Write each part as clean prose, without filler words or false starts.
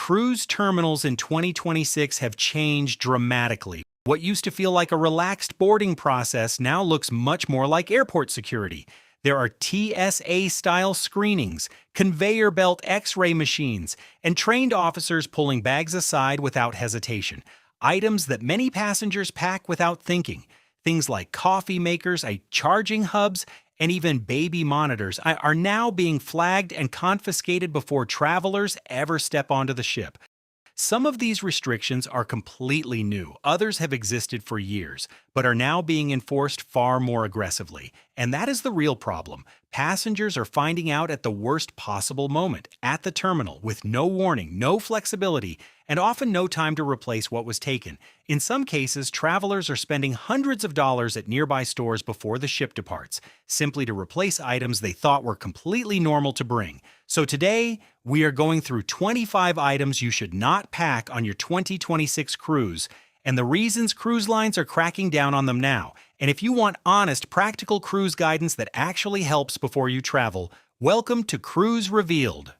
Cruise terminals in 2026 have changed dramatically. What used to feel like a relaxed boarding process now looks much more like airport security. There are TSA-style screenings, conveyor belt X-ray machines, and trained officers pulling bags aside without hesitation. Items that many passengers pack without thinking. Things like coffee makers, charging hubs, and even baby monitors are now being flagged and confiscated before travelers ever step onto the ship. Some of these restrictions are completely new. Others have existed for years, but are now being enforced far more aggressively. And that is the real problem. Passengers are finding out at the worst possible moment, at the terminal, with no warning, no flexibility, and often no time to replace what was taken. In some cases, travelers are spending hundreds of dollars at nearby stores before the ship departs, simply to replace items they thought were completely normal to bring. So today, we are going through 25 items you should not pack on your 2026 cruise, and the reasons cruise lines are cracking down on them now. And if you want honest, practical cruise guidance that actually helps before you travel, welcome to Cruise Revealed.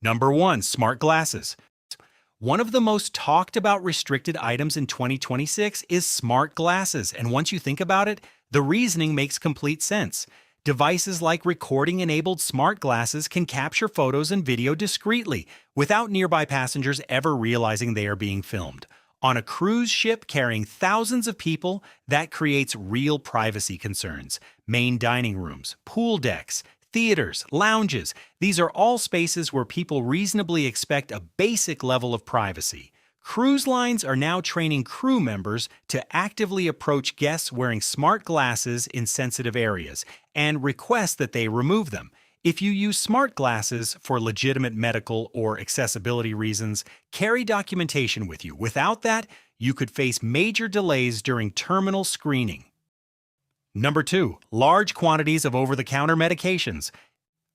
Number 1. Smart glasses. One of the most talked about restricted items in 2026 is smart glasses, and once you think about it, the reasoning makes complete sense. Devices like recording-enabled smart glasses can capture photos and video discreetly, without nearby passengers ever realizing they are being filmed. On a cruise ship carrying thousands of people, that creates real privacy concerns. Main dining rooms, pool decks, theaters, lounges, these are all spaces where people reasonably expect a basic level of privacy. Cruise lines are now training crew members to actively approach guests wearing smart glasses in sensitive areas and request that they remove them. If you use smart glasses for legitimate medical or accessibility reasons, carry documentation with you. Without that, you could face major delays during terminal screening. Number 2. Large quantities of over-the-counter medications.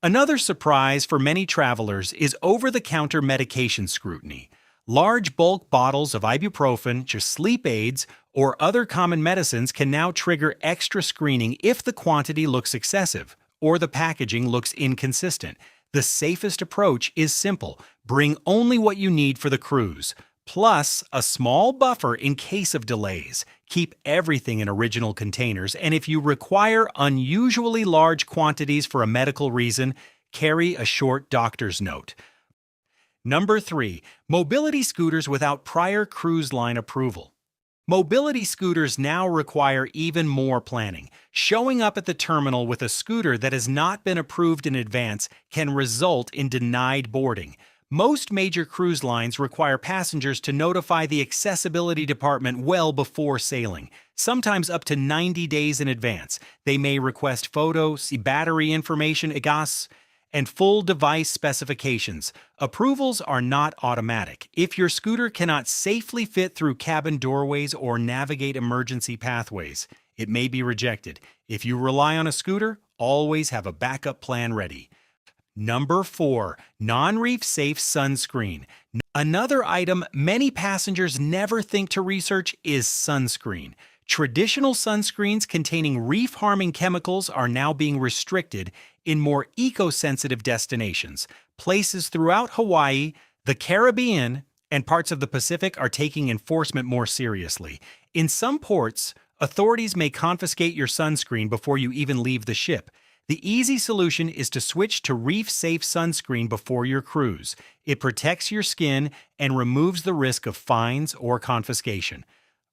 Another surprise for many travelers is over-the-counter medication scrutiny. Large bulk bottles of ibuprofen, sleep aids, or other common medicines can now trigger extra screening if the quantity looks excessive or the packaging looks inconsistent. The safest approach is simple. Bring only what you need for the cruise, plus a small buffer in case of delays. Keep everything in original containers, and if you require unusually large quantities for a medical reason, carry a short doctor's note. Number 3. Mobility scooters without prior cruise line approval. Mobility scooters now require even more planning. Showing up at the terminal with a scooter that has not been approved in advance can result in denied boarding. Most major cruise lines require passengers to notify the accessibility department well before sailing, sometimes up to 90 days in advance. They may request photos, battery information, and full device specifications. Approvals are not automatic. If your scooter cannot safely fit through cabin doorways or navigate emergency pathways, it may be rejected. If you rely on a scooter, always have a backup plan ready. Number 4. Non-reef safe sunscreen. Another item many passengers never think to research is sunscreen. Traditional sunscreens containing reef-harming chemicals are now being restricted in more eco-sensitive destinations. Places throughout Hawaii, the Caribbean, and parts of the Pacific are taking enforcement more seriously. In some ports, authorities may confiscate your sunscreen before you even leave the ship. The easy solution is to switch to reef-safe sunscreen before your cruise. It protects your skin and removes the risk of fines or confiscation.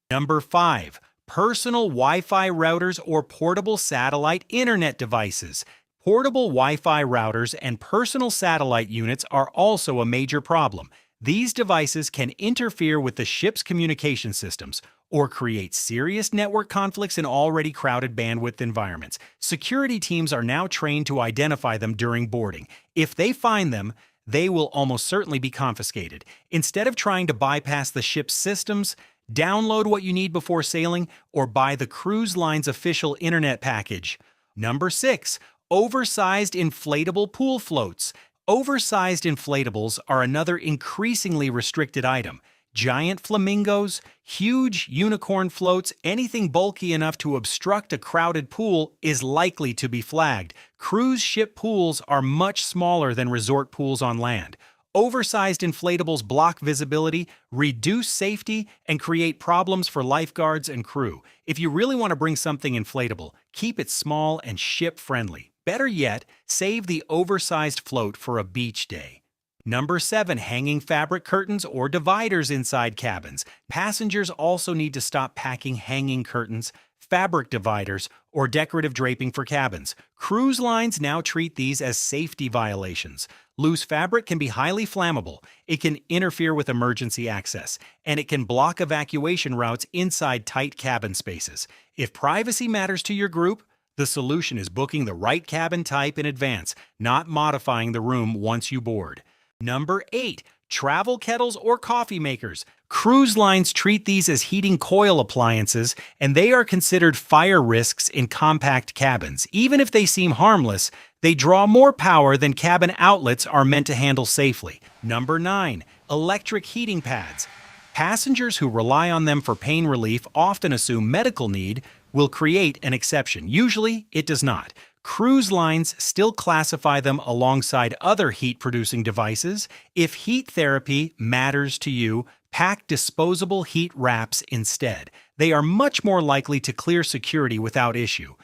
Number 5. Personal Wi-Fi routers or portable satellite internet devices. Portable Wi-Fi routers and personal satellite units are also a major problem. These devices can interfere with the ship's communication systems or create serious network conflicts in already crowded bandwidth environments. Security teams are now trained to identify them during boarding. If they find them, they will almost certainly be confiscated. Instead of trying to bypass the ship's systems, download what you need before sailing or buy the cruise line's official internet package. Number 6. Oversized inflatable pool floats. Oversized inflatables are another increasingly restricted item. Giant flamingos, huge unicorn floats, anything bulky enough to obstruct a crowded pool is likely to be flagged. Cruise ship pools are much smaller than resort pools on land. Oversized inflatables block visibility, reduce safety, and create problems for lifeguards and crew. If you really want to bring something inflatable, keep it small and ship-friendly. Better yet, save the oversized float for a beach day. Number 7. Hanging fabric curtains or dividers inside cabins. Passengers also need to stop packing hanging curtains, fabric dividers, or decorative draping for cabins. Cruise lines now treat these as safety violations. Loose fabric can be highly flammable, it can interfere with emergency access, and it can block evacuation routes inside tight cabin spaces. If privacy matters to your group, the solution is booking the right cabin type in advance, not modifying the room once you board. Number 8. Travel kettles or coffee makers. Cruise lines treat these as heating coil appliances, and they are considered fire risks in compact cabins. Even if they seem harmless, they draw more power than cabin outlets are meant to handle safely. Number 9. Electric heating pads. Passengers who rely on them for pain relief often assume medical need will create an exception. Usually, it does not. Cruise lines still classify them alongside other heat-producing devices. If heat therapy matters to you, pack disposable heat wraps instead. They are much more likely to clear security without issue.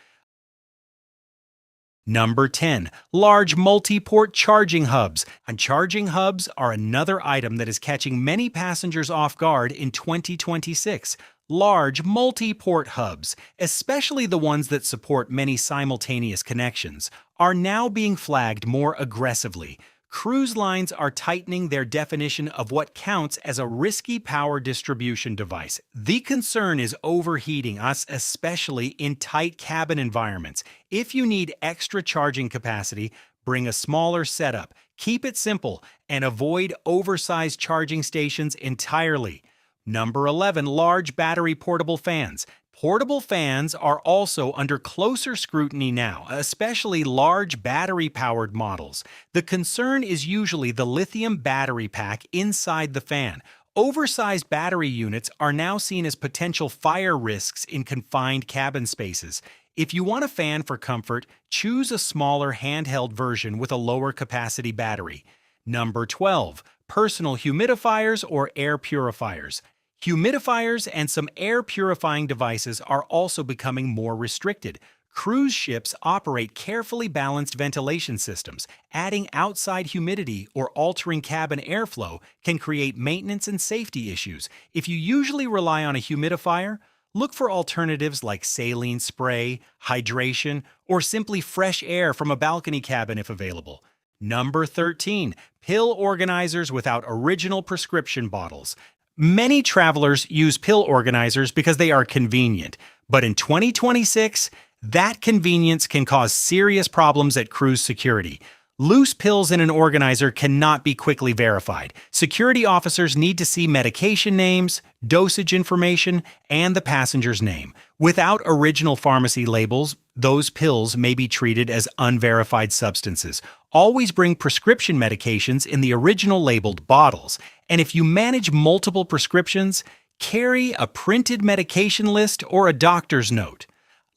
Number 10. Large multi-port charging hubs. And charging hubs are another item that is catching many passengers off guard in 2026. Large multi-port hubs, especially the ones that support many simultaneous connections, are now being flagged more aggressively. Cruise lines are tightening their definition of what counts as a risky power distribution device. The concern is overheating us, especially in tight cabin environments. If you need extra charging capacity, bring a smaller setup, keep it simple, and avoid oversized charging stations entirely. Number 11. Large battery portable fans. Portable fans are also under closer scrutiny now, especially large battery-powered models. The concern is usually the lithium battery pack inside the fan. Oversized battery units are now seen as potential fire risks in confined cabin spaces. If you want a fan for comfort, choose a smaller handheld version with a lower capacity battery. Number 12. Personal humidifiers or air purifiers. Humidifiers and some air purifying devices are also becoming more restricted. Cruise ships operate carefully balanced ventilation systems. Adding outside humidity or altering cabin airflow can create maintenance and safety issues. If you usually rely on a humidifier, look for alternatives like saline spray, hydration, or simply fresh air from a balcony cabin if available. Number 13. Pill organizers without original prescription bottles. Many travelers use pill organizers because they are convenient, but in 2026, that convenience can cause serious problems at cruise security. Loose pills in an organizer cannot be quickly verified. Security officers need to see medication names, dosage information, and the passenger's name. Without original pharmacy labels, those pills may be treated as unverified substances. Always bring prescription medications in the original labeled bottles. And if you manage multiple prescriptions, carry a printed medication list or a doctor's note.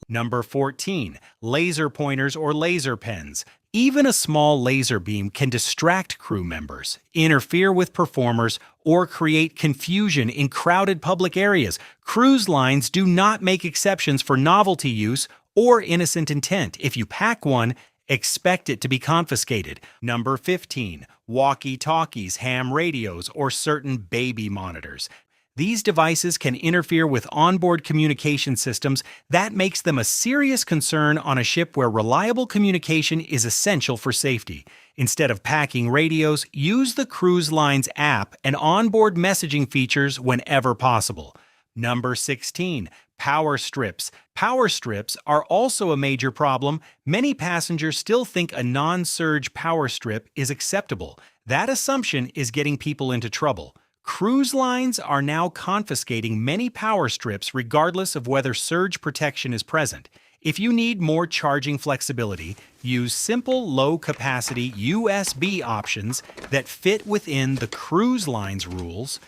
Number 14. Laser pointers or laser pens. Even a small laser beam can distract crew members, interfere with performers, or create confusion in crowded public areas. Cruise lines do not make exceptions for novelty use or innocent intent. If you pack one, expect it to be confiscated. Number 15. Walkie-talkies, ham radios, or certain baby monitors. These devices can interfere with onboard communication systems. That makes them a serious concern on a ship where reliable communication is essential for safety. Instead of packing radios, use the cruise line's app and onboard messaging features whenever possible. Number 16. Power strips. Power strips are also a major problem. Many passengers still think a non-surge power strip is acceptable. That assumption is getting people into trouble. Cruise lines are now confiscating many power strips regardless of whether surge protection is present. If you need more charging flexibility, use simple low-capacity USB options that fit within the cruise line's rules.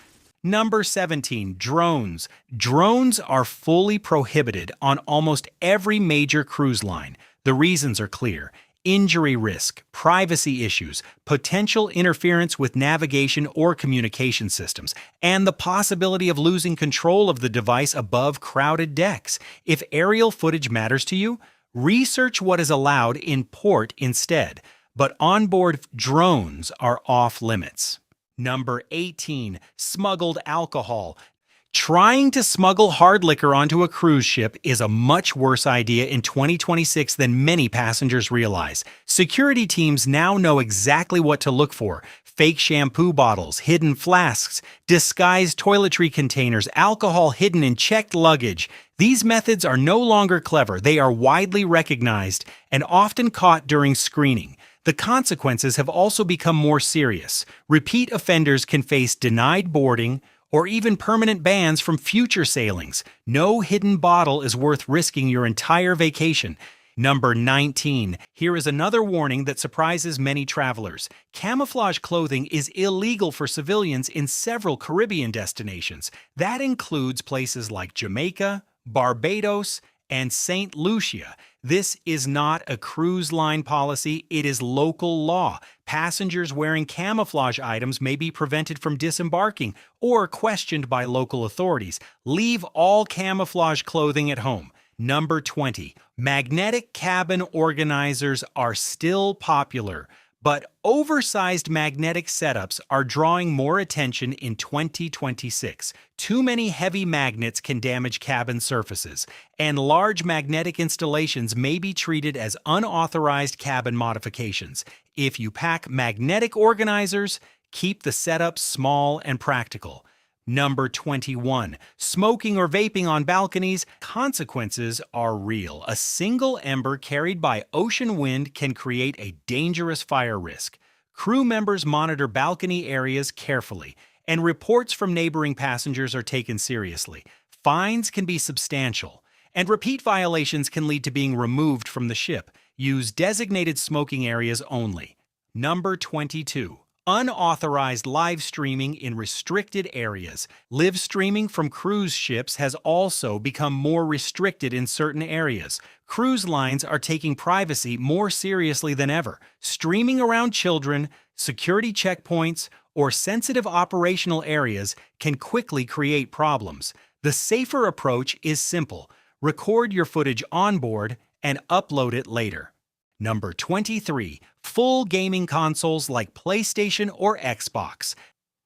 Number 17. Drones. Drones are fully prohibited on almost every major cruise line. The reasons are clear. injury risk, privacy issues, potential interference with navigation or communication systems, and the possibility of losing control of the device above crowded decks. If aerial footage matters to you, research what is allowed in port instead, but onboard drones are off limits. Number 18. Smuggled alcohol. Trying to smuggle hard liquor onto a cruise ship is a much worse idea in 2026 than many passengers realize. Security teams now know exactly what to look for: fake shampoo bottles, hidden flasks, disguised toiletry containers, alcohol hidden in checked luggage. These methods are no longer clever. They are widely recognized and often caught during screening. The consequences have also become more serious. Repeat offenders can face denied boarding or even permanent bans from future sailings. No hidden bottle is worth risking your entire vacation. Number 19. Here is another warning that surprises many travelers. Camouflage clothing is illegal for civilians in several Caribbean destinations. That includes places like Jamaica, Barbados, and St. Lucia. This is not a cruise line policy, it is local law. Passengers wearing camouflage items may be prevented from disembarking or questioned by local authorities. Leave all camouflage clothing at home. Number 20. Magnetic cabin organizers are still popular, but oversized magnetic setups are drawing more attention in 2026. Too many heavy magnets can damage cabin surfaces, and large magnetic installations may be treated as unauthorized cabin modifications. If you pack magnetic organizers, keep the setup small and practical. Number 21. Smoking or vaping on balconies. Consequences are real. A single ember carried by ocean wind can create a dangerous fire risk. Crew members monitor balcony areas carefully, and reports from neighboring passengers are taken seriously. Fines can be substantial, and repeat violations can lead to being removed from the ship. Use designated smoking areas only. Number 22. Unauthorized live streaming in restricted areas. Live streaming from cruise ships has also become more restricted in certain areas. Cruise lines are taking privacy more seriously than ever. Streaming around children, security checkpoints, or sensitive operational areas can quickly create problems. The safer approach is simple: record your footage on board and upload it later. Number 23. Full gaming consoles like PlayStation or Xbox.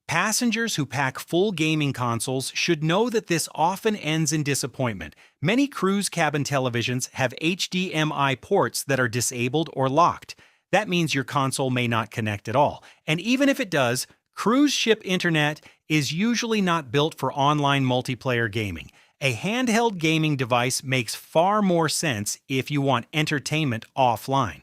Passengers who pack full gaming consoles should know that this often ends in disappointment. Many cruise cabin televisions have HDMI ports that are disabled or locked. That means your console may not connect at all. And even if it does, cruise ship internet is usually not built for online multiplayer gaming. A handheld gaming device makes far more sense if you want entertainment offline.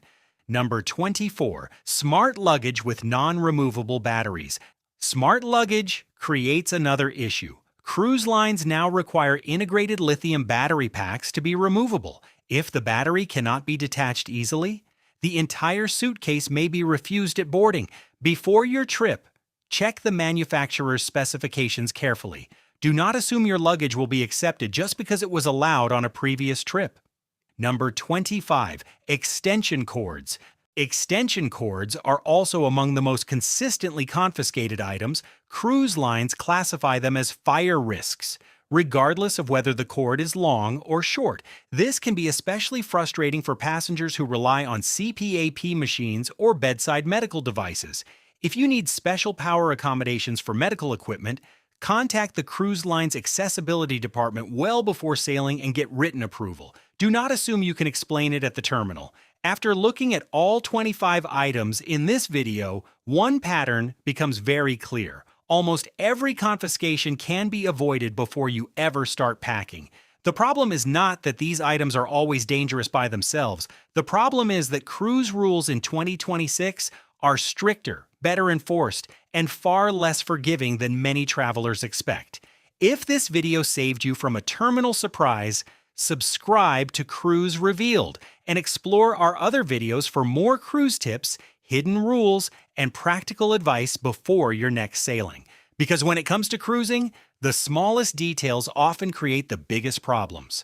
Number 24. Smart luggage with non-removable batteries. Smart luggage creates another issue. Cruise lines now require integrated lithium battery packs to be removable. If the battery cannot be detached easily, the entire suitcase may be refused at boarding. Before your trip, check the manufacturer's specifications carefully. Do not assume your luggage will be accepted just because it was allowed on a previous trip. Number 25. Extension cords. Extension cords are also among the most consistently confiscated items. Cruise lines classify them as fire risks, regardless of whether the cord is long or short. This can be especially frustrating for passengers who rely on CPAP machines or bedside medical devices. If you need special power accommodations for medical equipment, contact the cruise line's accessibility department well before sailing and get written approval. Do not assume you can explain it at the terminal. After looking at all 25 items in this video, one pattern becomes very clear. Almost every confiscation can be avoided before you ever start packing. The problem is not that these items are always dangerous by themselves. The problem is that cruise rules in 2026 are stricter, better enforced, and far less forgiving than many travelers expect. If this video saved you from a terminal surprise, subscribe to Cruise Revealed and explore our other videos for more cruise tips, hidden rules, and practical advice before your next sailing. Because when it comes to cruising, the smallest details often create the biggest problems.